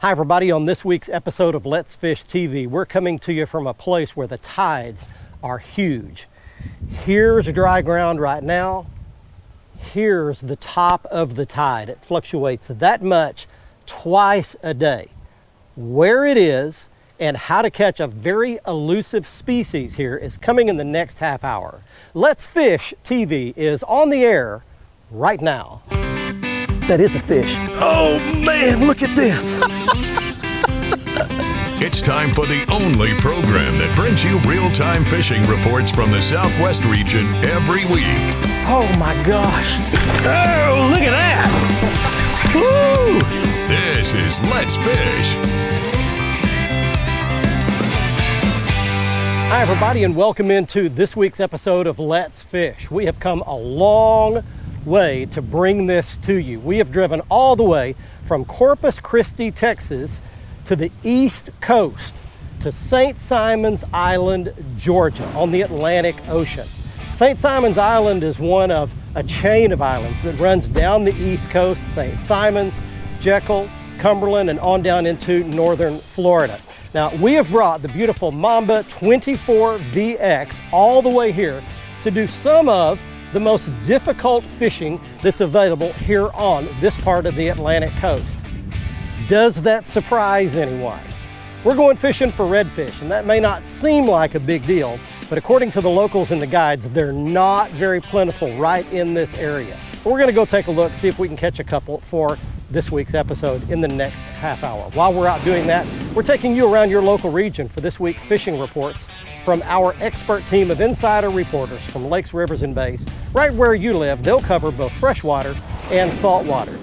Hi everybody, on this week's episode of Let's Fish TV, we're coming to you from a place where the tides are huge. Here's dry ground right now. Here's the top of the tide. It fluctuates that much twice a day. Where it is and how to catch a very elusive species here is coming in the next half hour. Let's Fish TV is on the air right now. That is a fish. Oh man, look at this. It's time for the only program that brings you real-time fishing reports from the Southwest region every week. Oh my gosh. Oh, look at that. Woo! This is Let's Fish. Hi everybody, and welcome into this week's episode of Let's Fish. We have come a long way to bring this to you. We have driven all the way from Corpus Christi, Texas to the East Coast to St. Simon's Island, Georgia on the Atlantic Ocean. St. Simon's Island is one of a chain of islands that runs down the East Coast, St. Simon's, Jekyll, Cumberland, and on down into northern Florida. Now, we have brought the beautiful Mamba 24VX all the way here to do some of the most difficult fishing that's available here on this part of the Atlantic coast. Does that surprise anyone? We're going fishing for redfish, and that may not seem like a big deal, but according to the locals and the guides, they're not very plentiful right in this area. We're gonna go take a look, see if we can catch a couple for this week's episode in the next half hour. While we're out doing that, we're taking you around your local region for this week's fishing reports from our expert team of insider reporters from lakes, rivers, and bays. Right where you live, they'll cover both freshwater and saltwater.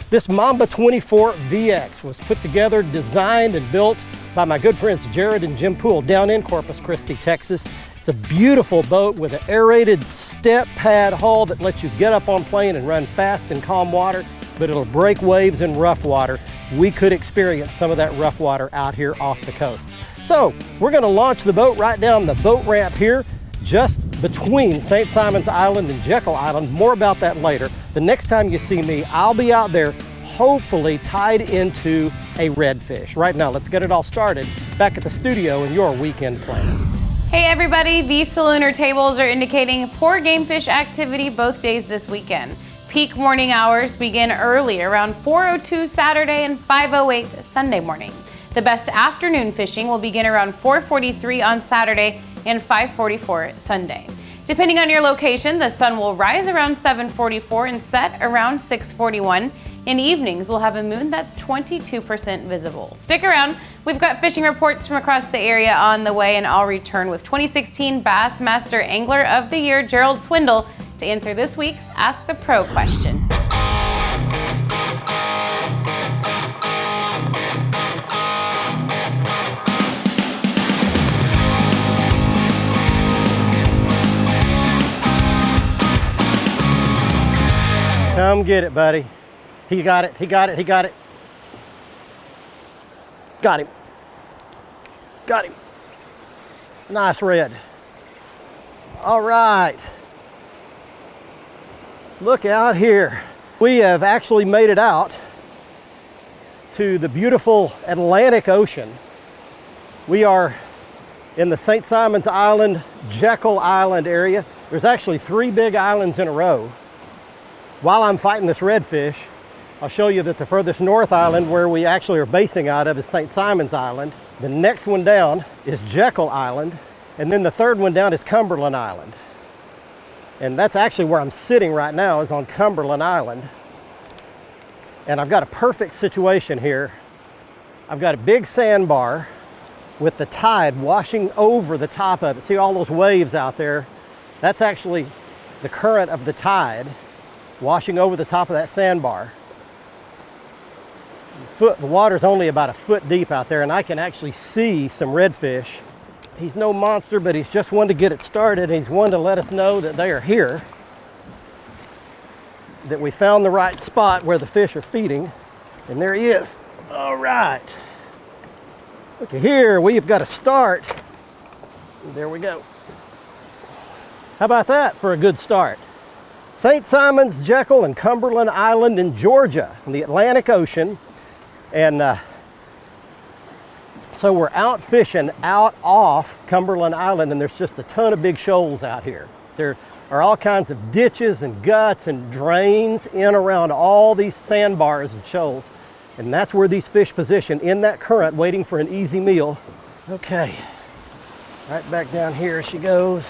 This Mamba 24VX was put together, designed, and built by my good friends Jared and Jim Poole down in Corpus Christi, Texas. It's a beautiful boat with an aerated step pad hull that lets you get up on plane and run fast in calm water, but it'll break waves in rough water. We could experience some of that rough water out here off the coast. So we're gonna launch the boat right down the boat ramp here, just between St. Simon's Island and Jekyll Island. More about that later. The next time you see me, I'll be out there, hopefully tied into a redfish. Right now, let's get it all started back at the studio in your weekend plan. Hey everybody, these salooner tables are indicating poor game fish activity both days this weekend. Peak morning hours begin early, around 4:02 Saturday and 5:08 Sunday morning. The best afternoon fishing will begin around 4:43 on Saturday and 5:44 Sunday. Depending on your location, the sun will rise around 7:44 and set around 6:41. In evenings, we'll have a moon that's 22% visible. Stick around. We've got fishing reports from across the area on the way, and I'll return with 2016 Bassmaster Angler of the Year, Gerald Swindle, to answer this week's Ask the Pro question. Come get it, buddy. He got it, he got it, he got it. Got him. Got him. Nice red. All right. Look out here. We have actually made it out to the beautiful Atlantic Ocean. We are in the St. Simon's Island, Jekyll Island area. There's actually 3 big islands in a row. While I'm fighting this redfish, I'll show you that the furthest north island where we actually are basing out of is St. Simon's Island. The next one down is Jekyll Island, and then the third one down is Cumberland Island. And that's actually where I'm sitting right now, is on Cumberland Island. And I've got a perfect situation here. I've got a big sandbar with the tide washing over the top of it. See all those waves out there? That's actually the current of the tide washing over the top of that sandbar. The water's only about a foot deep out there, and I can actually see some redfish. He's no monster, but he's just one to get it started. He's one to let us know that they are here, that we found the right spot where the fish are feeding, and there he is. All right. Look at here, we've got a start. There we go. How about that for a good start? St. Simon's, Jekyll, and Cumberland Island in Georgia, in the Atlantic Ocean. And So we're out fishing out off Cumberland Island, and there's just a ton of big shoals out here. There are all kinds of ditches and guts and drains in around all these sandbars and shoals. And that's where these fish position in that current, waiting for an easy meal. Okay, right back down here she goes.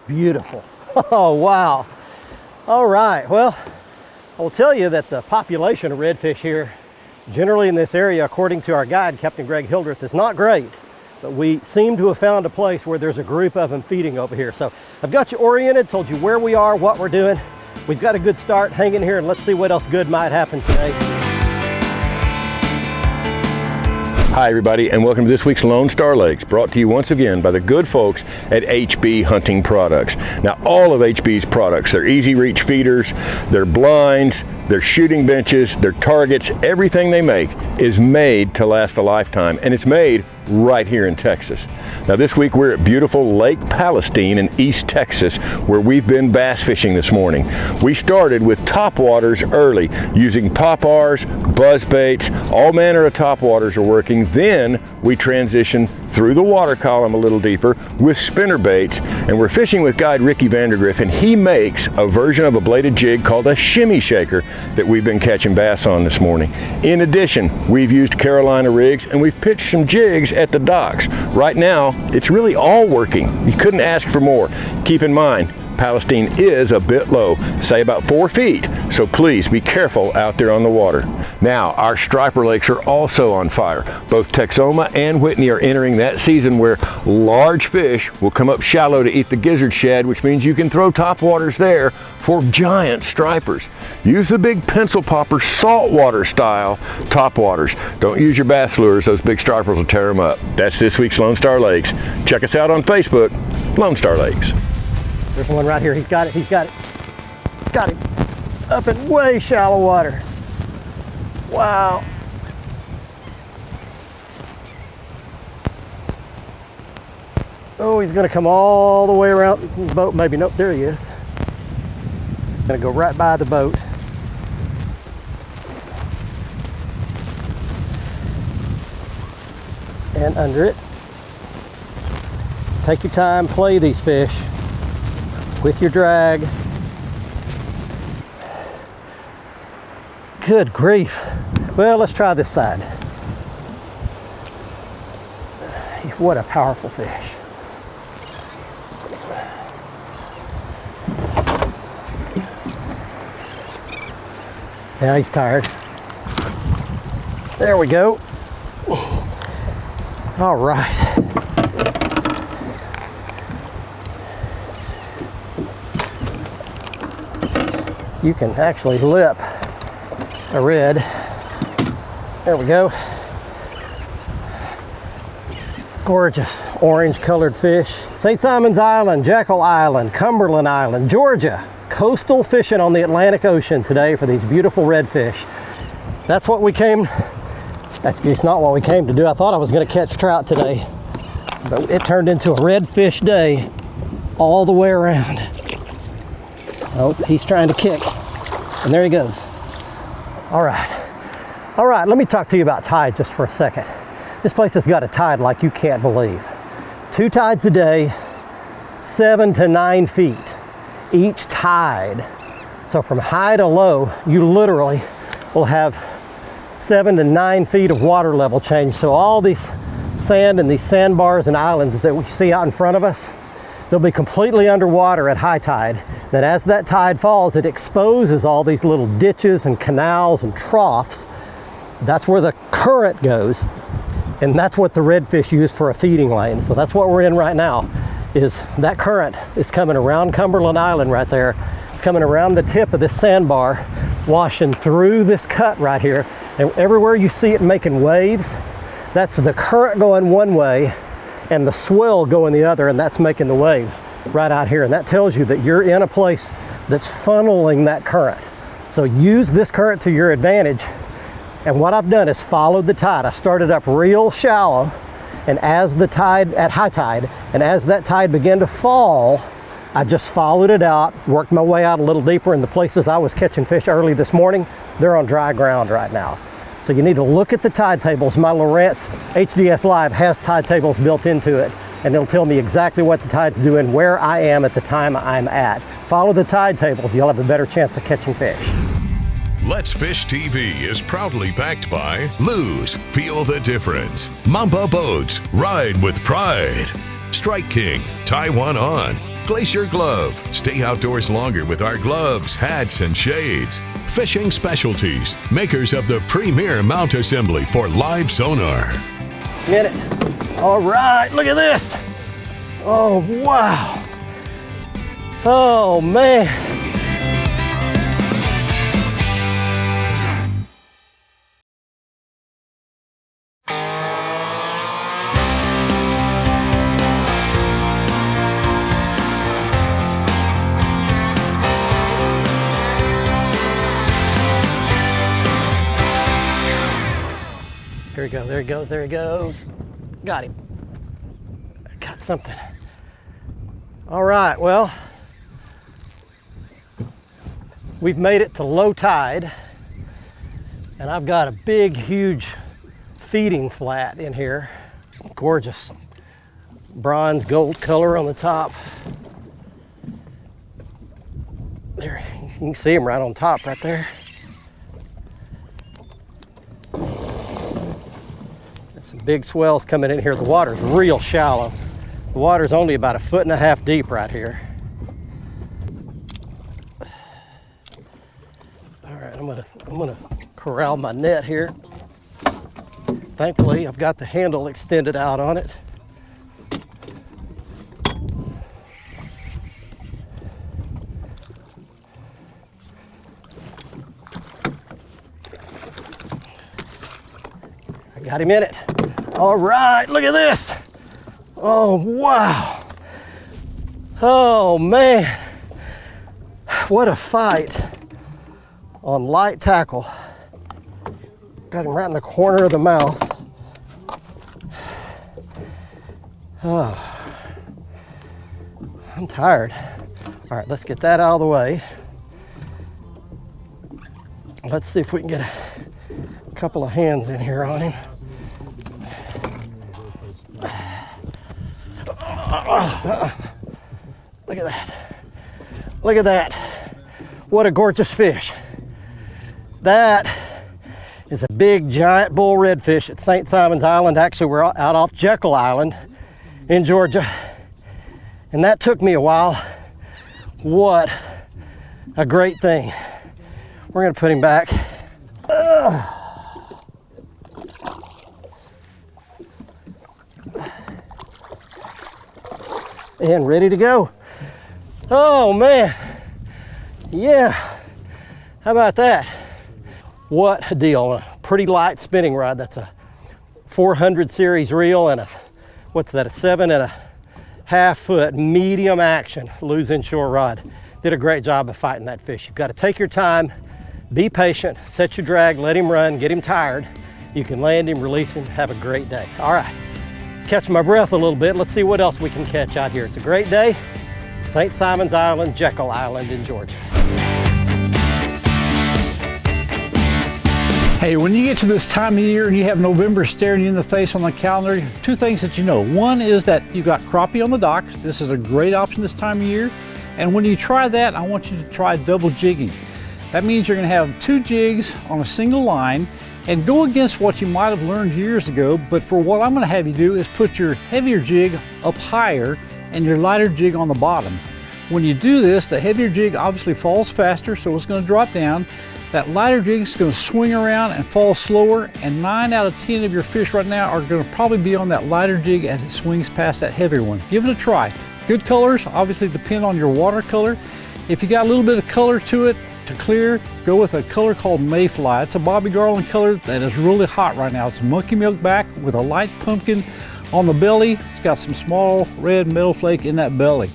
Beautiful. Oh, wow. All right, well, I will tell you that the population of redfish here, generally in this area, according to our guide, Captain Greg Hildreth, is not great. But we seem to have found a place where there's a group of them feeding over here. So I've got you oriented, told you where we are, what we're doing. We've got a good start. Hang in here and let's see what else good might happen today. Hi everybody, and welcome to this week's Lone Star Lakes, brought to you once again by the good folks at HB Hunting Products. Now, all of HB's products, their easy reach feeders, their blinds, their shooting benches, their targets, everything they make is made to last a lifetime, and it's made right here in Texas. Now this week we're at beautiful Lake Palestine in East Texas, where we've been bass fishing this morning. We started with topwaters early, using pop-Rs, buzz baits, all manner of topwaters are working. Then we transitioned through the water column a little deeper with spinner baits, and we're fishing with guide Ricky Vandergriff, and he makes a version of a bladed jig called a shimmy shaker that we've been catching bass on this morning. In addition, we've used Carolina rigs and we've pitched some jigs at the docks. Right now, it's really all working. You couldn't ask for more. Keep in mind, Palestine is a bit low, say about 4 feet, so please be careful out there on the water. Now, our striper lakes are also on fire. Both Texoma and Whitney are entering that season where large fish will come up shallow to eat the gizzard shad, which means you can throw topwaters there for giant stripers. Use the big pencil popper saltwater style topwaters. Don't use your bass lures, those big stripers will tear them up. That's this week's Lone Star Lakes. Check us out on Facebook, Lone Star Lakes. There's one right here. He's got it. He's got it. Got him. Up in way shallow water. Wow. Oh, he's going to come all the way around the boat. Maybe. Nope, there he is. Going to go right by the boat. And under it. Take your time, play these fish with your drag. Good grief. Well, let's try this side. What a powerful fish. Now he's tired. There we go. All right. You can actually lip a red. There we go. Gorgeous orange colored fish. St. Simon's Island, Jekyll Island, Cumberland Island, Georgia. Coastal fishing on the Atlantic Ocean today for these beautiful redfish. That's what we came, it's not what we came to do. I thought I was going to catch trout today, but it turned into a redfish day all the way around. Oh, he's trying to kick. And there he goes. All right, let me talk to you about tide just for a second. This place has got a tide like you can't believe. 2 tides a day, 7 to 9 feet each tide. So from high to low, you literally will have 7 to 9 feet of water level change. So all these sand and these sandbars and islands that we see out in front of us, they'll be completely underwater at high tide. Then as that tide falls, it exposes all these little ditches and canals and troughs. That's where the current goes. And that's what the redfish use for a feeding lane. So that's what we're in right now, is that current is coming around Cumberland Island right there. It's coming around the tip of this sandbar, washing through this cut right here. And everywhere you see it making waves, that's the current going one way and the swell going the other, and that's making the waves right out here. And that tells you that you're in a place that's funneling that current. So use this current to your advantage. And what I've done is followed the tide. I started up real shallow, and as the tide, at high tide, and as that tide began to fall, I just followed it out, worked my way out a little deeper in the places I was catching fish early this morning. They're on dry ground right now. So you need to look at the tide tables. My Lowrance HDS Live has tide tables built into it, and it'll tell me exactly what the tide's doing, where I am at the time I'm at. Follow the tide tables, you'll have a better chance of catching fish. Let's Fish TV is proudly backed by Lose, Feel the Difference, Mamba Boats, Ride with Pride, Strike King, Tie One On, Glacier Glove, stay outdoors longer with our gloves, hats, and shades. Fishing Specialties, makers of the premier mount assembly for live sonar. Get it. All right, look at this. Oh, wow. Oh, man. There he goes, there he goes, there he goes. Got him. Got something. All right, well, we've made it to low tide, and I've got a big, huge feeding flat in here. Gorgeous bronze gold color on the top. There, you can see him right on top right there. Some big swells coming in here. The water's real shallow. The water's only about 1.5 feet deep right here. All right, I'm gonna corral my net here. Thankfully, I've got the handle extended out on it. I got him in it. All right, look at this. Oh, wow. Oh, man. What a fight on light tackle. Got him right in the corner of the mouth. Oh, I'm tired. All right, let's get that out of the way. Let's see if we can get a couple of hands in here on him. Look at that. Look at that. What a gorgeous fish. That is a big giant bull redfish at St. Simon's Island. Actually, we're out off Jekyll Island in Georgia. And that took me a while. What a great thing. We're gonna put him back. And ready to go. Oh man, yeah, how about that? What a deal, a pretty light spinning rod. That's a 400 series reel and what's that, a 7.5 foot medium action lose inshore rod. Did a great job of fighting that fish. You've got to take your time, be patient, set your drag, let him run, get him tired. You can land him, release him, have a great day. All right. Catch my breath a little bit. Let's see what else we can catch out here. It's a great day. St. Simon's Island, Jekyll Island in Georgia. Hey, when you get to this time of year and you have November staring you in the face on the calendar, two things that you know. One is that you've got crappie on the docks. This is a great option this time of year. And when you try that, I want you to try double jigging. That means you're going to have 2 jigs on a single line and go against what you might have learned years ago, but for what I'm going to have you do is put your heavier jig up higher and your lighter jig on the bottom. When you do this, the heavier jig obviously falls faster, so it's going to drop down. That lighter jig is going to swing around and fall slower, and 9 out of 10 of your fish right now are going to probably be on that lighter jig as it swings past that heavier one. Give it a try. Good colors obviously depend on your watercolor. If you got a little bit of color to it, to clear, go with a color called Mayfly. It's a Bobby Garland color that is really hot right now. It's a monkey milk back with a light pumpkin on the belly. It's got some small red metal flake in that belly.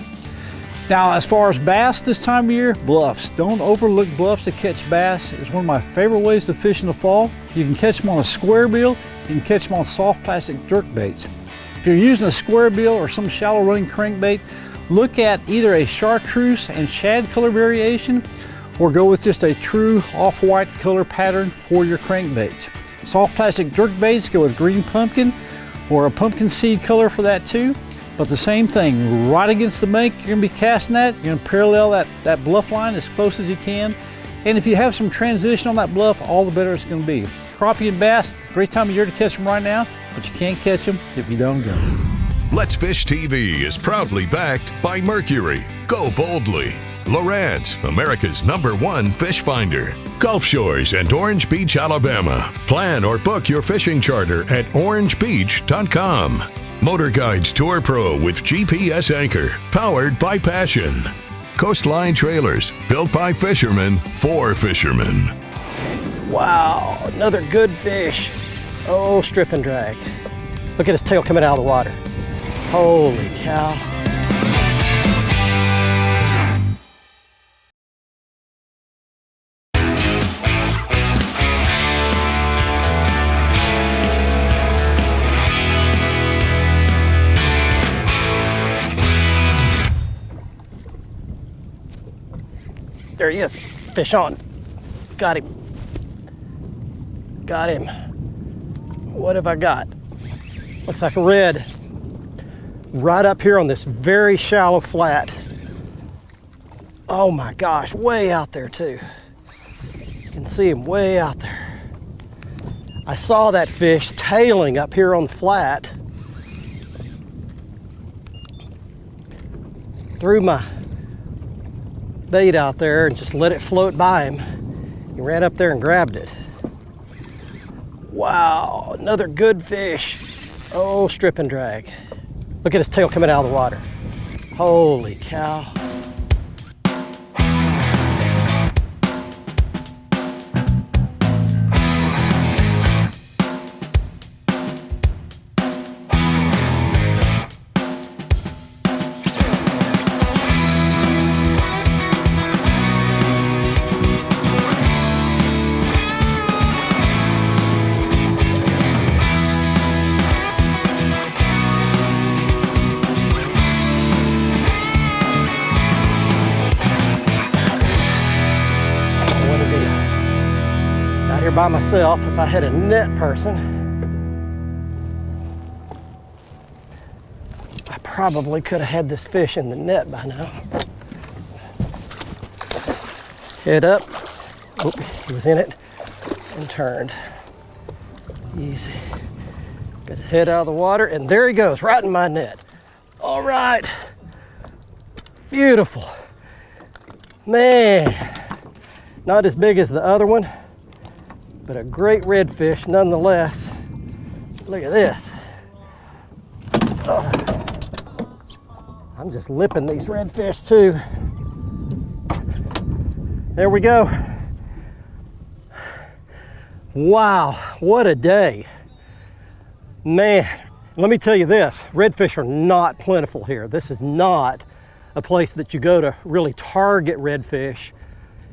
Now, as far as bass this time of year, bluffs. Don't overlook bluffs to catch bass. It's one of my favorite ways to fish in the fall. You can catch them on a square bill. You can catch them on soft plastic jerk baits. If you're using a square bill or some shallow running crankbait, look at either a chartreuse and shad color variation, or go with just a true off-white color pattern for your crankbaits. Soft plastic jerkbaits go with green pumpkin or a pumpkin seed color for that too. But the same thing, right against the bank, you're gonna be casting that. You're gonna parallel that bluff line as close as you can. And if you have some transition on that bluff, all the better it's gonna be. Crappie and bass, great time of year to catch them right now, but you can't catch them if you don't go. Let's Fish TV is proudly backed by Mercury, Go Boldly, Lowrance, America's #1 fish finder, Gulf Shores and Orange Beach, Alabama. Plan or book your fishing charter at orangebeach.com. MotorGuide's Tour Pro with GPS anchor, powered by passion. Coastline Trailers, built by fishermen for fishermen. Wow, another good fish. Oh, strip and drag. Look at his tail coming out of the water. Holy cow. There he is, fish on. Got him. Got him. What have I got? Looks like a red. Right up here on this very shallow flat. Oh my gosh, way out there too. You can see him way out there. I saw that fish tailing up here on the flat. Threw my bait out there and just let it float by him. He ran up there and grabbed it. Wow, another good fish. Oh, strip and drag. Look at his tail coming out of the water. Holy cow. Here by myself. If I had a net person, I probably could have had this fish in the net by now. Head up. Oh, he was in it and turned. Easy. Got his head out of the water, and there he goes, right in my net. All right. Beautiful. Man, not as big as the other one, but a great redfish nonetheless. Look at this. Oh. I'm just lipping these redfish too. There we go. Wow, what a day. Man, let me tell you this, redfish are not plentiful here. This is not a place that you go to really target redfish,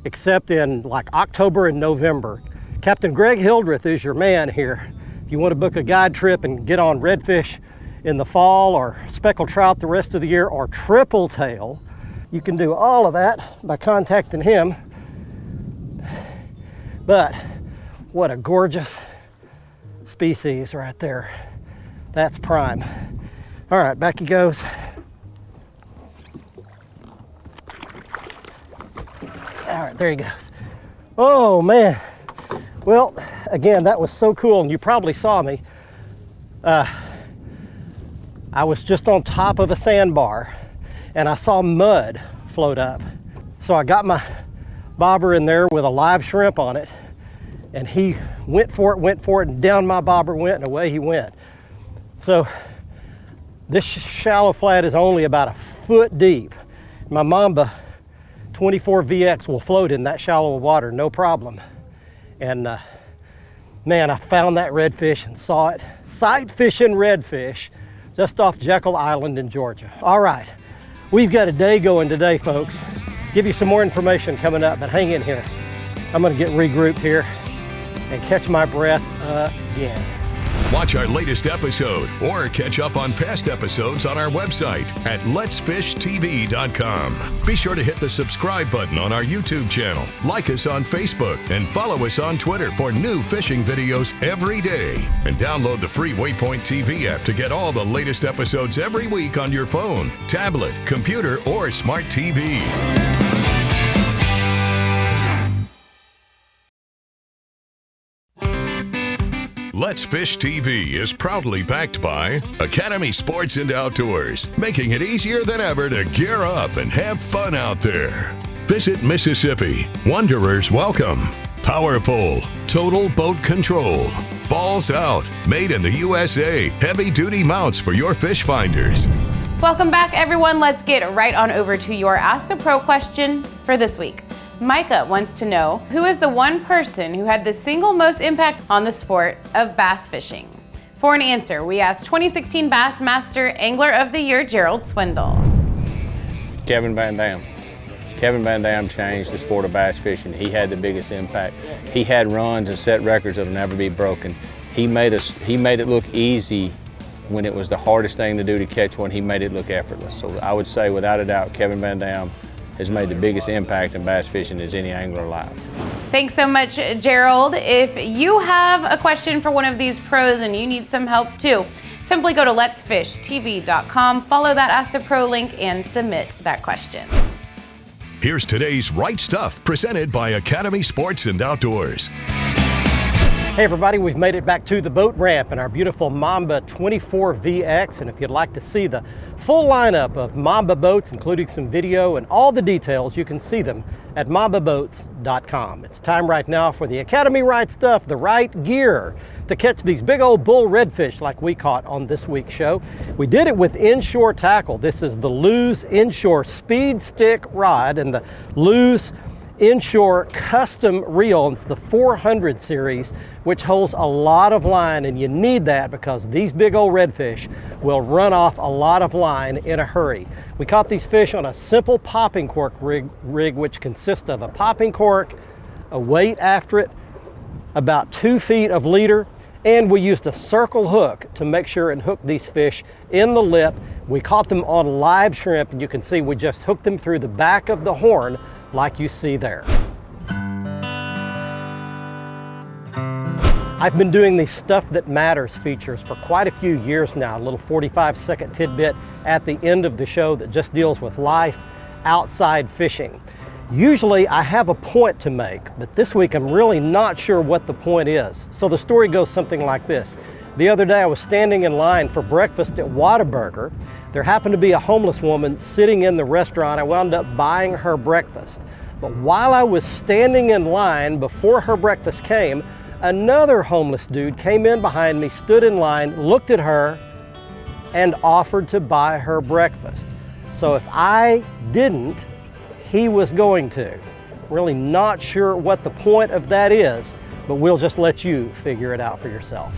except in like October and November. Captain Greg Hildreth is your man here. If you want to book a guide trip and get on redfish in the fall, or speckled trout the rest of the year, or triple tail, you can do all of that by contacting him. But what a gorgeous species right there. That's prime. All right, back he goes. All right, there he goes. Oh man. Well, again, that was so cool, and you probably saw me. I was just on top of a sandbar, and I saw mud float up. So I got my bobber in there with a live shrimp on it, and he went for it, and down my bobber went, and away he went. So this shallow flat is only about a foot deep. My Mamba 24 VX will float in that shallow water, no problem. And man, I found that redfish and saw it. Sight fishing redfish just off Jekyll Island in Georgia. All right, we've got a day going today, folks. Give you some more information coming up, but hang in here. I'm gonna get regrouped here and catch my breath again. Watch our latest episode or catch up on past episodes on our website at letsfishtv.com. Be sure to hit the subscribe button on our YouTube channel, like us on Facebook, and follow us on Twitter for new fishing videos every day. And download the free Waypoint TV app to get all the latest episodes every week on your phone, tablet, computer, or smart TV. Let's Fish TV is proudly backed by Academy Sports and Outdoors, making it easier than ever to gear up and have fun out there. Visit Mississippi. Wanderers welcome. Power Pole. Total Boat Control. Balls Out. Made in the USA. Heavy-duty mounts for your fish finders. Welcome back, everyone. Let's get right on over to your Ask the Pro question for this week. Micah wants to know, who is the one person who had the single most impact on the sport of bass fishing? For an answer, we asked 2016 Bassmaster Angler of the Year, Gerald Swindle. Kevin Van Dam. Kevin Van Dam changed the sport of bass fishing. He had the biggest impact. He had runs and set records that'll never be broken. He made it look easy when it was the hardest thing to do to catch one. He made it look effortless. So I would say, without a doubt, Kevin Van Dam has made the biggest impact in bass fishing as any angler alive. Thanks so much, Gerald. If you have a question for one of these pros and you need some help too, simply go to letsfishtv.com, follow that Ask the Pro link, and submit that question. Here's today's Right Stuff, presented by Academy Sports and Outdoors. Hey everybody, we've made it back to the boat ramp in our beautiful Mamba 24VX, and if you'd like to see the full lineup of Mamba boats, including some video and all the details, you can see them at mambaboats.com. It's time right now for the Academy Right Stuff, the right gear to catch these big old bull redfish like we caught on this week's show. We did it with inshore tackle. This is the Lew's Inshore Speed Stick Rod and the Lew's Inshore Custom Reel. It's the 400 series, which holds a lot of line, and you need that because these big old redfish will run off a lot of line in a hurry. We caught these fish on a simple popping cork rig, which consists of a popping cork, a weight after it, about 2 feet of leader, and we used a circle hook to make sure and hook these fish in the lip. We caught them on live shrimp, and you can see we just hooked them through the back of the horn like you see there. I've been doing these Stuff That Matters features for quite a few years now, a little 45-second tidbit at the end of the show that just deals with life outside fishing. Usually I have a point to make, but this week I'm really not sure what the point is. So the story goes something like this. The other day I was standing in line for breakfast at Whataburger. There happened to be a homeless woman sitting in the restaurant. I wound up buying her breakfast. But while I was standing in line before her breakfast came, another homeless dude came in behind me, stood in line, looked at her, and offered to buy her breakfast. So if I didn't, he was going to. Really not sure what the point of that is, but we'll just let you figure it out for yourself.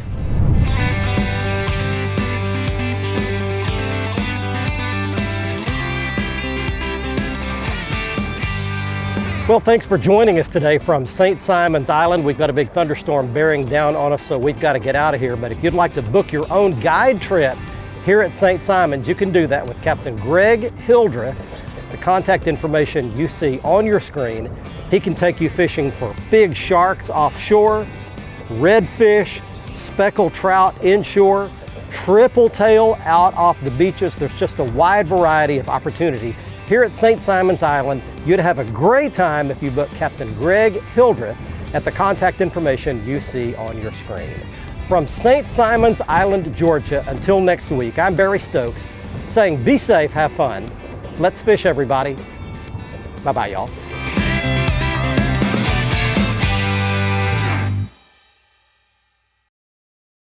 Well, thanks for joining us today from St. Simon's Island. We've got a big thunderstorm bearing down on us, so we've got to get out of here. But if you'd like to book your own guide trip here at St. Simon's, you can do that with Captain Greg Hildreth. The contact information you see on your screen. He can take you fishing for big sharks offshore, redfish, speckled trout inshore, triple tail out off the beaches. There's just a wide variety of opportunity here at St. Simon's Island. You'd have a great time if you book Captain Greg Hildreth at the contact information you see on your screen. From St. Simon's Island, Georgia, until next week, I'm Barry Stokes saying be safe, have fun. Let's fish, everybody. Bye-bye, y'all.